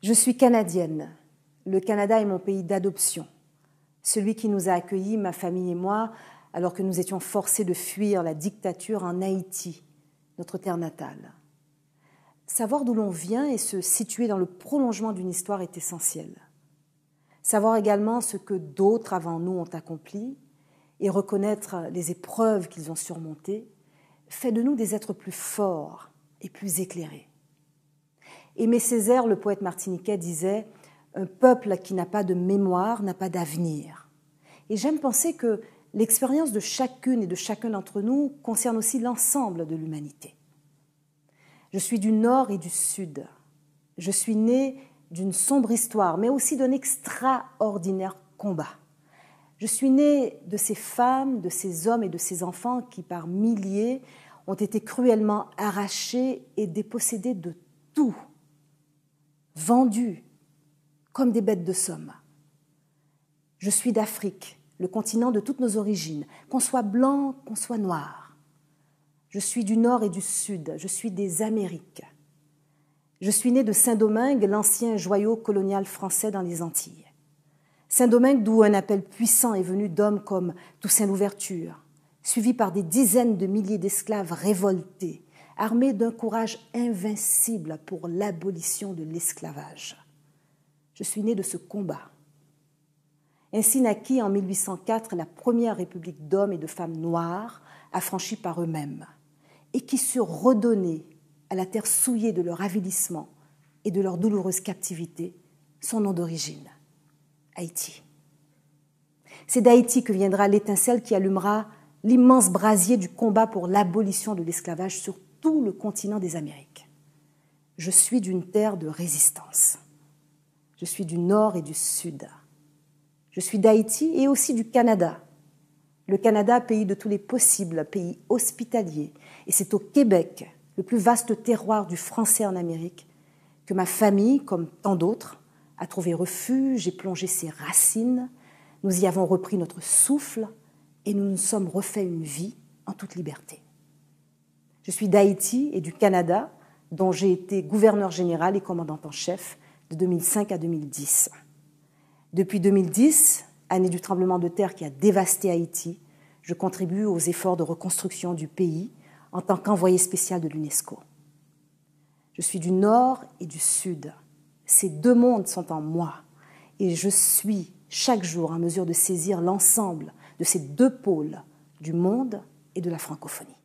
Je suis canadienne. Le Canada est mon pays d'adoption. Celui qui nous a accueillis, ma famille et moi, alors que nous étions forcés de fuir la dictature en Haïti, notre terre natale. Savoir d'où l'on vient et se situer dans le prolongement d'une histoire est essentiel. Savoir également ce que d'autres avant nous ont accompli et reconnaître les épreuves qu'ils ont surmontées fait de nous des êtres plus forts et plus éclairés. Aimé Césaire, le poète martiniquais, disait « Un peuple qui n'a pas de mémoire n'a pas d'avenir ». Et j'aime penser que l'expérience de chacune et de chacun d'entre nous concerne aussi l'ensemble de l'humanité. Je suis du Nord et du Sud. Je suis née d'une sombre histoire, mais aussi d'un extraordinaire combat. Je suis née de ces femmes, de ces hommes et de ces enfants qui, par milliers, ont été cruellement arrachés et dépossédés de tout, vendus comme des bêtes de somme. Je suis d'Afrique, le continent de toutes nos origines, qu'on soit blanc, qu'on soit noir. Je suis du Nord et du Sud, je suis des Amériques. Je suis née de Saint-Domingue, l'ancien joyau colonial français dans les Antilles. Saint-Domingue, d'où un appel puissant est venu d'hommes comme Toussaint Louverture, suivi par des dizaines de milliers d'esclaves révoltés, armés d'un courage invincible pour l'abolition de l'esclavage. Je suis née de ce combat. Ainsi naquit en 1804 la première république d'hommes et de femmes noirs affranchis par eux-mêmes et qui surent redonner à la terre souillée de leur avilissement et de leur douloureuse captivité son nom d'origine, Haïti. C'est d'Haïti que viendra l'étincelle qui allumera l'immense brasier du combat pour l'abolition de l'esclavage sur tout le continent des Amériques. Je suis d'une terre de résistance. Je suis du Nord et du Sud. Je suis d'Haïti et aussi du Canada. Le Canada, pays de tous les possibles, pays hospitalier. Et c'est au Québec, le plus vaste terroir du français en Amérique, que ma famille, comme tant d'autres, a trouvé refuge et plongé ses racines. Nous y avons repris notre souffle et nous nous sommes refait une vie en toute liberté. Je suis d'Haïti et du Canada, dont j'ai été gouverneur général et commandant en chef de 2005 à 2010. Depuis 2010, année du tremblement de terre qui a dévasté Haïti, je contribue aux efforts de reconstruction du pays en tant qu'envoyé spécial de l'UNESCO. Je suis du Nord et du Sud. Ces deux mondes sont en moi et je suis chaque jour en mesure de saisir l'ensemble de ces deux pôles du monde et de la francophonie.